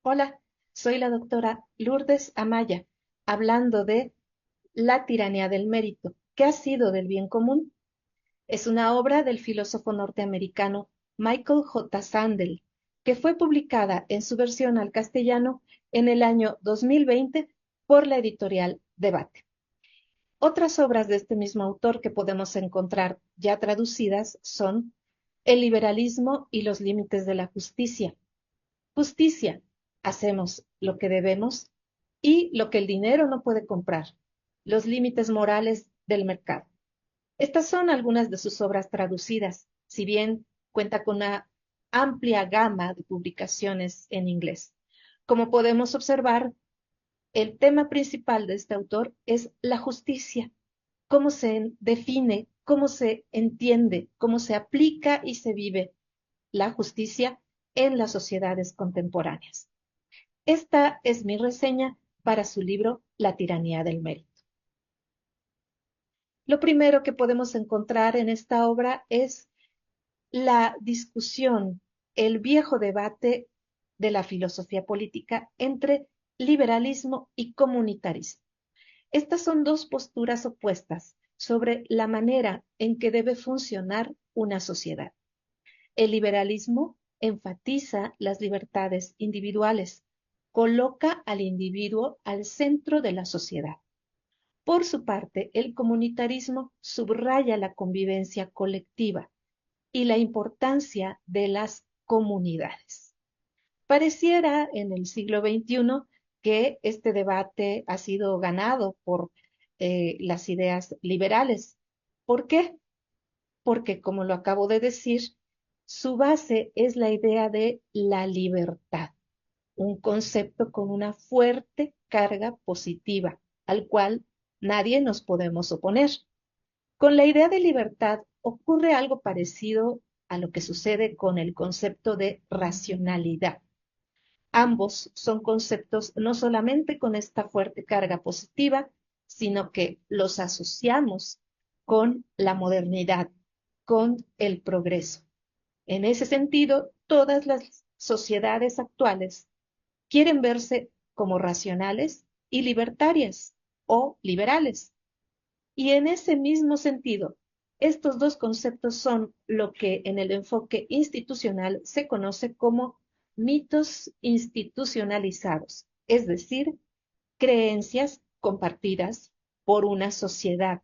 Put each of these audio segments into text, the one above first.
Hola, soy la doctora Lourdes Amaya, hablando de La tiranía del mérito. ¿Qué ha sido del bien común? Es una obra del filósofo norteamericano Michael J. Sandel, que fue publicada en su versión al castellano en el año 2020 por la editorial Debate. Otras obras de este mismo autor que podemos encontrar ya traducidas son El liberalismo y los límites de la justicia. Justicia, hacemos lo que debemos y lo que el dinero no puede comprar, los límites morales del mercado. Estas son algunas de sus obras traducidas, si bien cuenta con una amplia gama de publicaciones en inglés. Como podemos observar, el tema principal de este autor es la justicia, cómo se define, cómo se entiende, cómo se aplica y se vive la justicia en las sociedades contemporáneas. Esta es mi reseña para su libro La tiranía del mérito. Lo primero que podemos encontrar en esta obra es la discusión, el viejo debate de la filosofía política entre liberalismo y comunitarismo. Estas son dos posturas opuestas sobre la manera en que debe funcionar una sociedad. El liberalismo enfatiza las libertades individuales, coloca al individuo al centro de la sociedad. Por su parte, el comunitarismo subraya la convivencia colectiva y la importancia de las comunidades. Pareciera en el siglo XXI que este debate ha sido ganado por las ideas liberales. ¿Por qué? Porque, como lo acabo de decir, su base es la idea de la libertad, un concepto con una fuerte carga positiva, al cual nadie nos podemos oponer. Con la idea de libertad ocurre algo parecido a lo que sucede con el concepto de racionalidad. Ambos son conceptos no solamente con esta fuerte carga positiva, sino que los asociamos con la modernidad, con el progreso. En ese sentido, todas las sociedades actuales quieren verse como racionales y libertarias o liberales. Y en ese mismo sentido, estos dos conceptos son lo que en el enfoque institucional se conoce como mitos institucionalizados, es decir, creencias compartidas por una sociedad,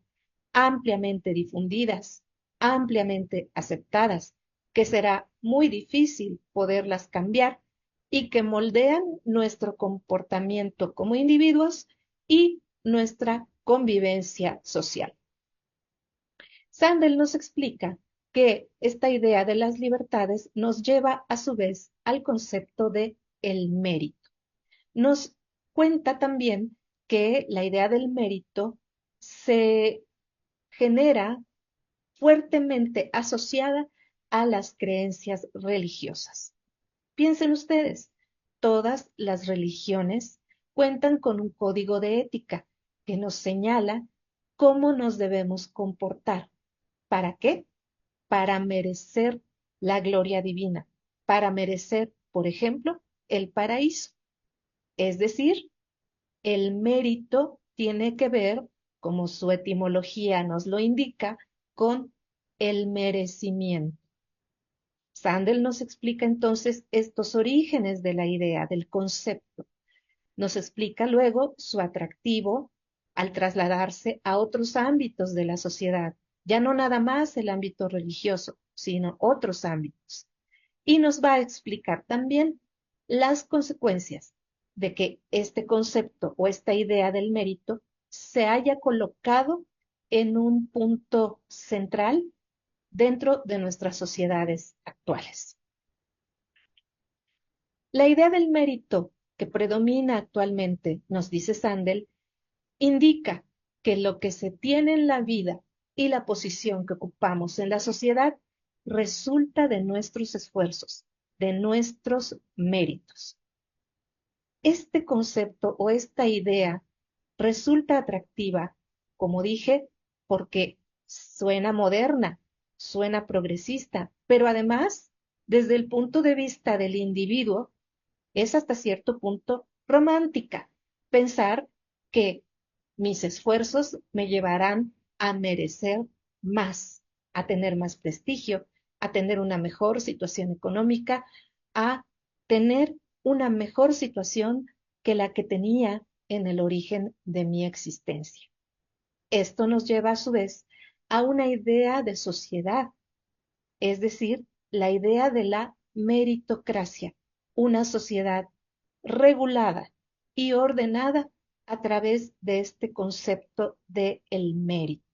ampliamente difundidas, ampliamente aceptadas, que será muy difícil poderlas cambiar y que moldean nuestro comportamiento como individuos y nuestra convivencia social. Sandel nos explica que esta idea de las libertades nos lleva a su vez al concepto de el mérito. Nos cuenta también que la idea del mérito se genera fuertemente asociada a las creencias religiosas. Piensen ustedes, todas las religiones cuentan con un código de ética que nos señala cómo nos debemos comportar. ¿Para qué? Para merecer la gloria divina, para merecer, por ejemplo, el paraíso. Es decir, el mérito tiene que ver, como su etimología nos lo indica, con el merecimiento. Sandel nos explica entonces estos orígenes de la idea, del concepto. Nos explica luego su atractivo al trasladarse a otros ámbitos de la sociedad, ya no nada más el ámbito religioso, sino otros ámbitos. Y nos va a explicar también las consecuencias de que este concepto o esta idea del mérito se haya colocado en un punto central dentro de nuestras sociedades actuales. La idea del mérito que predomina actualmente, nos dice Sandel, indica que lo que se tiene en la vida y la posición que ocupamos en la sociedad resulta de nuestros esfuerzos, de nuestros méritos. Este concepto o esta idea resulta atractiva, como dije, porque suena moderna, suena progresista, pero además, desde el punto de vista del individuo, Es hasta cierto punto romántica pensar que mis esfuerzos me llevarán a merecer más, a tener más prestigio, a tener una mejor situación económica, a tener una mejor situación que la que tenía en el origen de mi existencia. Esto nos lleva a su vez a una idea de sociedad, es decir, la idea de la meritocracia, una sociedad regulada y ordenada a través de este concepto de el mérito.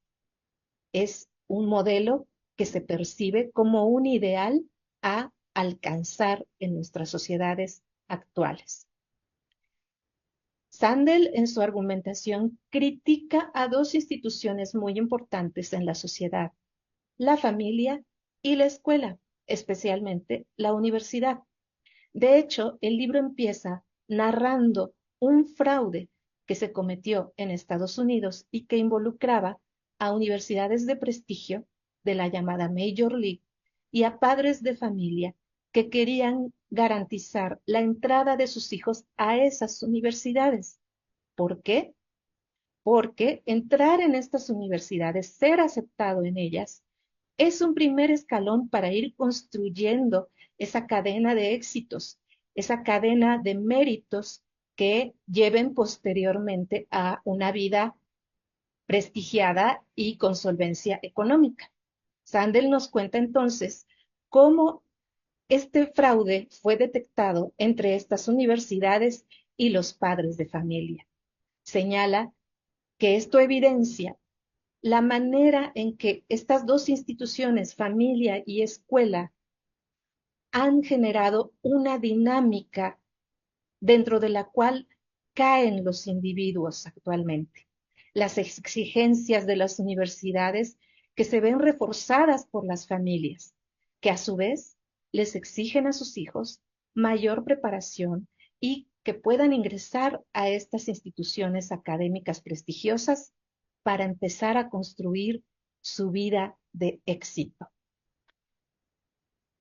Es un modelo que se percibe como un ideal a alcanzar en nuestras sociedades actuales. Sandel, en su argumentación, critica a dos instituciones muy importantes en la sociedad: la familia y la escuela, especialmente la universidad. De hecho, el libro empieza narrando un fraude que se cometió en Estados Unidos y que involucraba a universidades de prestigio de la llamada Major League y a padres de familia que querían garantizar la entrada de sus hijos a esas universidades. ¿Por qué? Porque entrar en estas universidades, ser aceptado en ellas, es un primer escalón para ir construyendo esa cadena de éxitos, esa cadena de méritos que lleven posteriormente a una vida prestigiada y con solvencia económica. Sandel nos cuenta entonces cómo este fraude fue detectado entre estas universidades y los padres de familia. Señala que esto evidencia la manera en que estas dos instituciones, familia y escuela, han generado una dinámica dentro de la cual caen los individuos actualmente. Las exigencias de las universidades que se ven reforzadas por las familias, que a su vez les exigen a sus hijos mayor preparación y que puedan ingresar a estas instituciones académicas prestigiosas para empezar a construir su vida de éxito.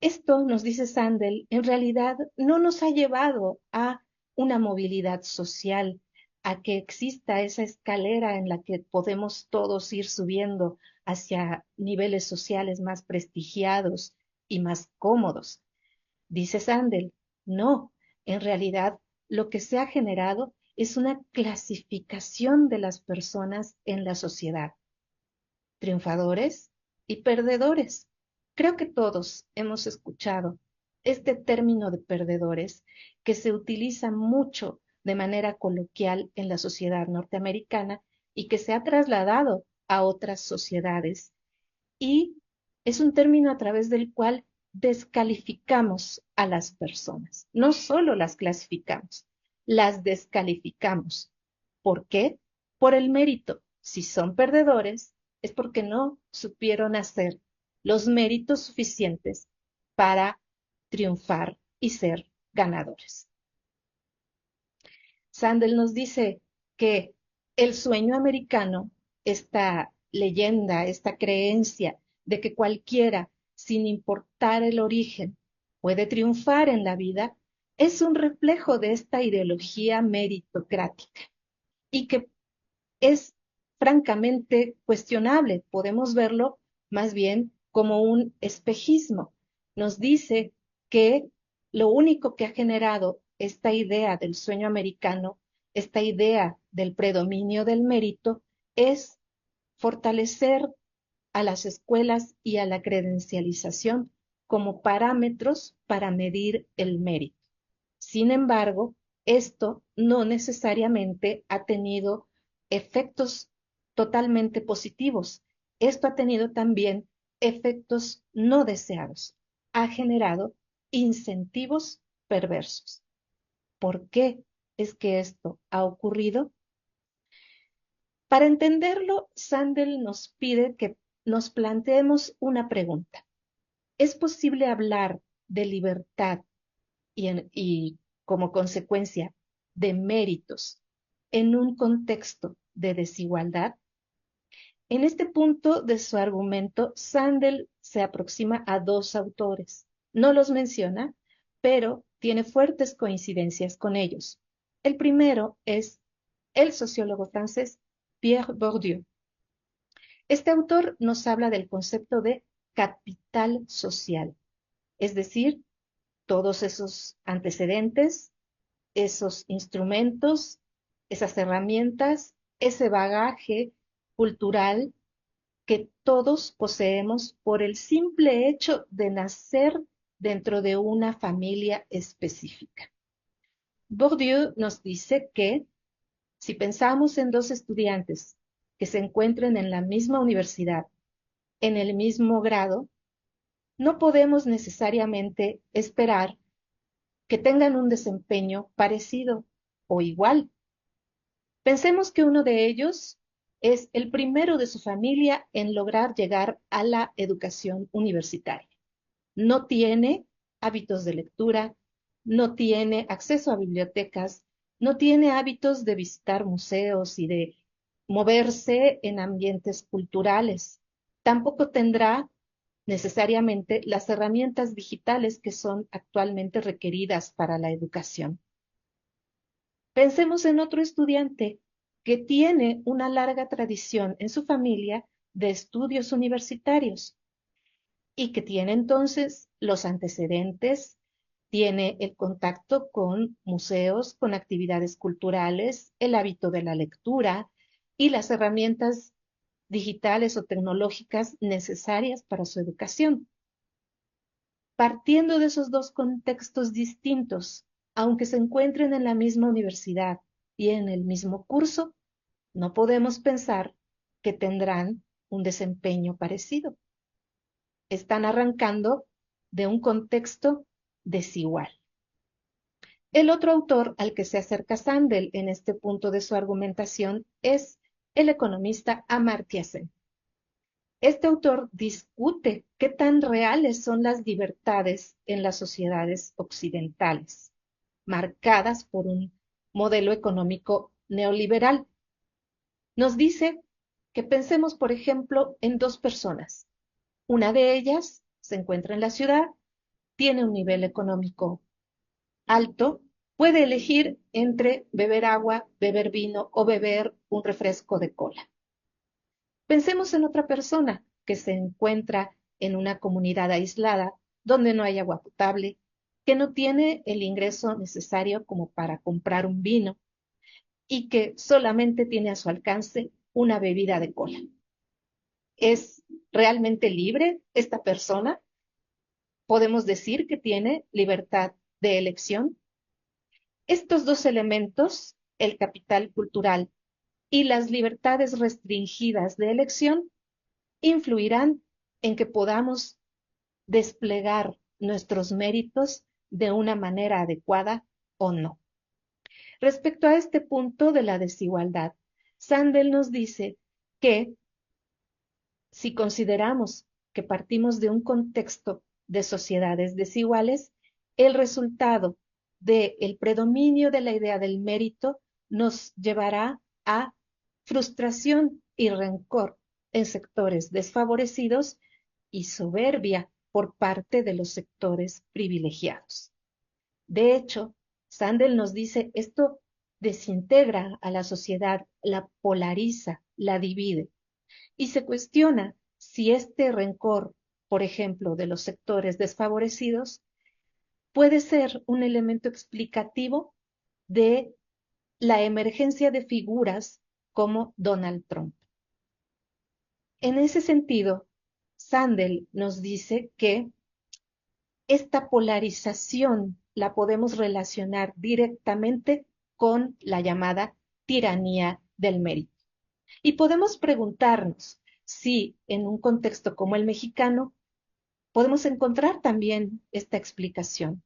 Esto, nos dice Sandel, en realidad no nos ha llevado a una movilidad social, a que exista esa escalera en la que podemos todos ir subiendo hacia niveles sociales más prestigiados y más cómodos. Dice Sandel, no, en realidad lo que se ha generado es una clasificación de las personas en la sociedad: triunfadores y perdedores. Creo que todos hemos escuchado este término de perdedores, que se utiliza mucho de manera coloquial en la sociedad norteamericana y que se ha trasladado a otras sociedades. Y es un término a través del cual descalificamos a las personas. No solo las clasificamos, las descalificamos. ¿Por qué? Por el mérito. Si son perdedores, es porque no supieron hacer los méritos suficientes para triunfar y ser ganadores. Sandel nos dice que el sueño americano, esta leyenda, esta creencia de que cualquiera, sin importar el origen, puede triunfar en la vida, es un reflejo de esta ideología meritocrática y que es francamente cuestionable. Podemos verlo más bien como un espejismo. Nos dice que lo único que ha generado esta idea del sueño americano, esta idea del predominio del mérito, es fortalecer a las escuelas y a la credencialización como parámetros para medir el mérito. Sin embargo, esto no necesariamente ha tenido efectos totalmente positivos. Esto ha tenido también efectos no deseados. Ha generado incentivos perversos. ¿Por qué es que esto ha ocurrido? Para entenderlo, Sandel nos pide que nos planteemos una pregunta. ¿Es posible hablar de libertad y como consecuencia de méritos en un contexto de desigualdad? En este punto de su argumento, Sandel se aproxima a dos autores. No los menciona, pero tiene fuertes coincidencias con ellos. El primero es el sociólogo francés Pierre Bourdieu. Este autor nos habla del concepto de capital social, es decir, todos esos antecedentes, esos instrumentos, esas herramientas, ese bagaje cultural que todos poseemos por el simple hecho de nacer dentro de una familia específica. Bourdieu nos dice que si pensamos en dos estudiantes que se encuentren en la misma universidad, en el mismo grado, no podemos necesariamente esperar que tengan un desempeño parecido o igual. Pensemos que uno de ellos es el primero de su familia en lograr llegar a la educación universitaria. No tiene hábitos de lectura, no tiene acceso a bibliotecas, no tiene hábitos de visitar museos y de moverse en ambientes culturales. Tampoco tendrá necesariamente las herramientas digitales que son actualmente requeridas para la educación. Pensemos en otro estudiante que tiene una larga tradición en su familia de estudios universitarios y que tiene entonces los antecedentes, tiene el contacto con museos, con actividades culturales, el hábito de la lectura y las herramientas digitales o tecnológicas necesarias para su educación. Partiendo de esos dos contextos distintos, aunque se encuentren en la misma universidad y en el mismo curso, no podemos pensar que tendrán un desempeño parecido. Están arrancando de un contexto desigual. El otro autor al que se acerca Sandel en este punto de su argumentación es el economista Amartya Sen. Este autor discute qué tan reales son las libertades en las sociedades occidentales, marcadas por un modelo económico neoliberal. Nos dice que pensemos, por ejemplo, en dos personas. Una de ellas se encuentra en la ciudad, tiene un nivel económico alto, puede elegir entre beber agua, beber vino o beber un refresco de cola. Pensemos en otra persona que se encuentra en una comunidad aislada donde no hay agua potable, que no tiene el ingreso necesario como para comprar un vino y que solamente tiene a su alcance una bebida de cola. ¿Es realmente libre esta persona? ¿Podemos decir que tiene libertad de elección? Estos dos elementos, el capital cultural y las libertades restringidas de elección, influirán en que podamos desplegar nuestros méritos de una manera adecuada o no. Respecto a este punto de la desigualdad, Sandel nos dice que si consideramos que partimos de un contexto de sociedades desiguales, el resultado del predominio de la idea del mérito nos llevará a frustración y rencor en sectores desfavorecidos y soberbia por parte de los sectores privilegiados. De hecho, Sandel nos dice esto desintegra a la sociedad, la polariza, la divide y se cuestiona si este rencor, por ejemplo, de los sectores desfavorecidos, puede ser un elemento explicativo de la emergencia de figuras como Donald Trump. En ese sentido, Sandel nos dice que esta polarización la podemos relacionar directamente con la llamada tiranía del mérito. Y podemos preguntarnos si en un contexto como el mexicano podemos encontrar también esta explicación.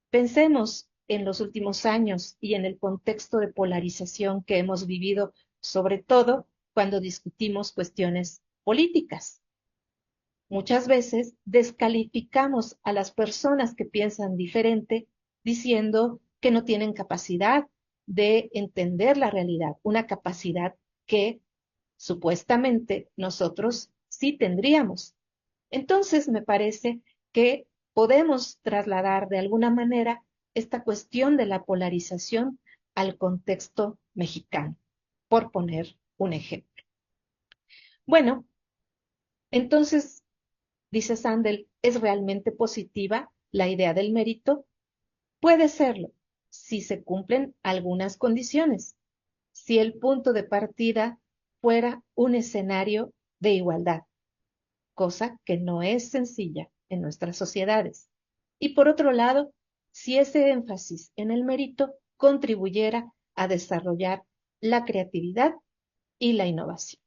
Pensemos en los últimos años y en el contexto de polarización que hemos vivido, sobre todo cuando discutimos cuestiones políticas. Muchas veces descalificamos a las personas que piensan diferente diciendo que no tienen capacidad de entender la realidad, una capacidad que supuestamente nosotros sí tendríamos. Entonces me parece que podemos trasladar de alguna manera esta cuestión de la polarización al contexto mexicano, por poner un ejemplo. Bueno, entonces, dice Sandel, ¿es realmente positiva la idea del mérito? Puede serlo, si se cumplen algunas condiciones, si el punto de partida fuera un escenario de igualdad, cosa que no es sencilla en nuestras sociedades. Y por otro lado, si ese énfasis en el mérito contribuyera a desarrollar la creatividad y la innovación.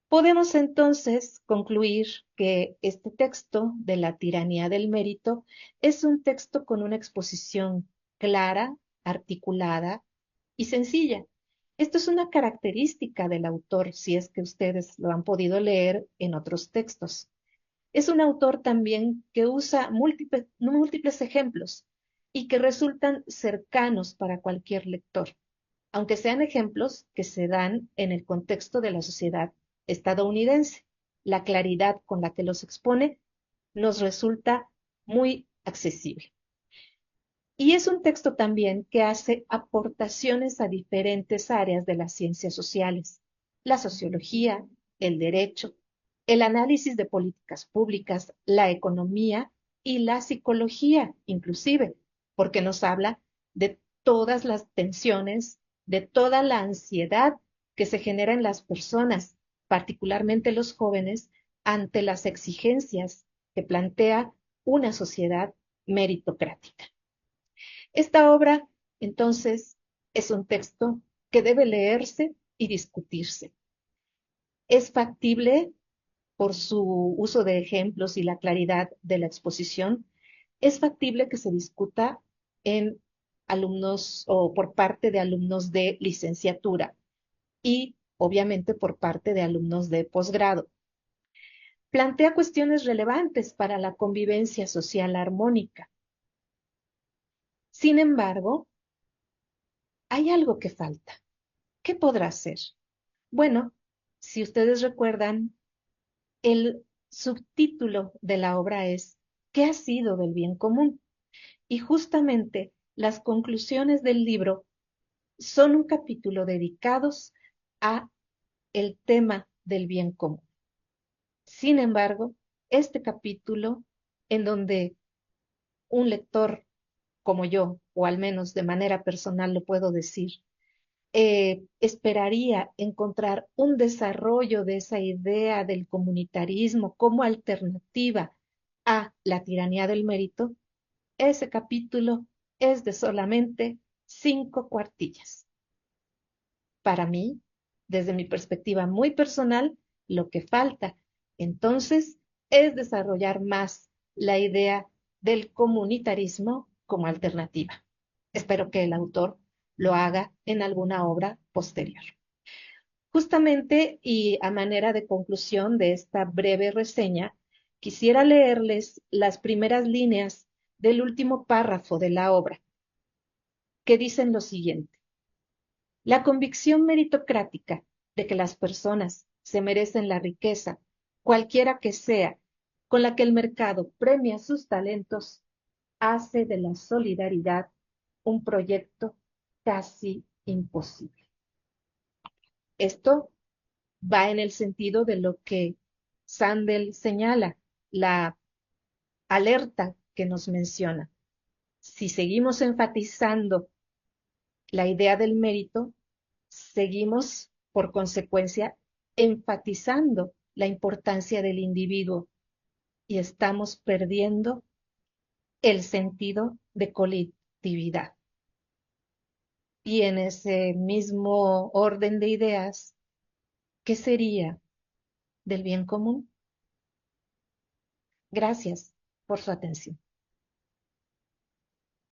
Podemos entonces concluir que este texto de la tiranía del mérito es un texto con una exposición clara, articulada y sencilla. Esto es una característica del autor, si es que ustedes lo han podido leer en otros textos. Es un autor también que usa múltiples ejemplos y que resultan cercanos para cualquier lector, aunque sean ejemplos que se dan en el contexto de la sociedad estadounidense. La claridad con la que los expone nos resulta muy accesible. Y es un texto también que hace aportaciones a diferentes áreas de las ciencias sociales, la sociología, el derecho, el análisis de políticas públicas, la economía y la psicología, inclusive, porque nos habla de todas las tensiones, de toda la ansiedad que se genera en las personas, particularmente los jóvenes, ante las exigencias que plantea una sociedad meritocrática. Esta obra, entonces, es un texto que debe leerse y discutirse. Es factible por su uso de ejemplos y la claridad de la exposición, es factible que se discuta en alumnos o por parte de alumnos de licenciatura y obviamente por parte de alumnos de posgrado. Plantea cuestiones relevantes para la convivencia social armónica. Sin embargo, hay algo que falta. ¿Qué podrá ser? Bueno, si ustedes recuerdan, el subtítulo de la obra es ¿qué ha sido del bien común? Y justamente las conclusiones del libro son un capítulo dedicados a el tema del bien común. Sin embargo, este capítulo, en donde un lector como yo, o al menos de manera personal lo puedo decir, esperaría encontrar un desarrollo de esa idea del comunitarismo como alternativa a la tiranía del mérito, ese capítulo es de solamente 5 cuartillas. Para mí, desde mi perspectiva muy personal, lo que falta entonces es desarrollar más la idea del comunitarismo como alternativa. Espero que el autor lo haga en alguna obra posterior. Justamente y a manera de conclusión de esta breve reseña, quisiera leerles las primeras líneas del último párrafo de la obra, que dicen lo siguiente. La convicción meritocrática de que las personas se merecen la riqueza, cualquiera que sea, con la que el mercado premia sus talentos, hace de la solidaridad un proyecto casi imposible. Esto va en el sentido de lo que Sandel señala, la alerta que nos menciona. Si seguimos enfatizando la idea del mérito, seguimos, por consecuencia, enfatizando la importancia del individuo y estamos perdiendo el sentido de colectividad. Y en ese mismo orden de ideas, ¿qué sería del bien común? Gracias por su atención.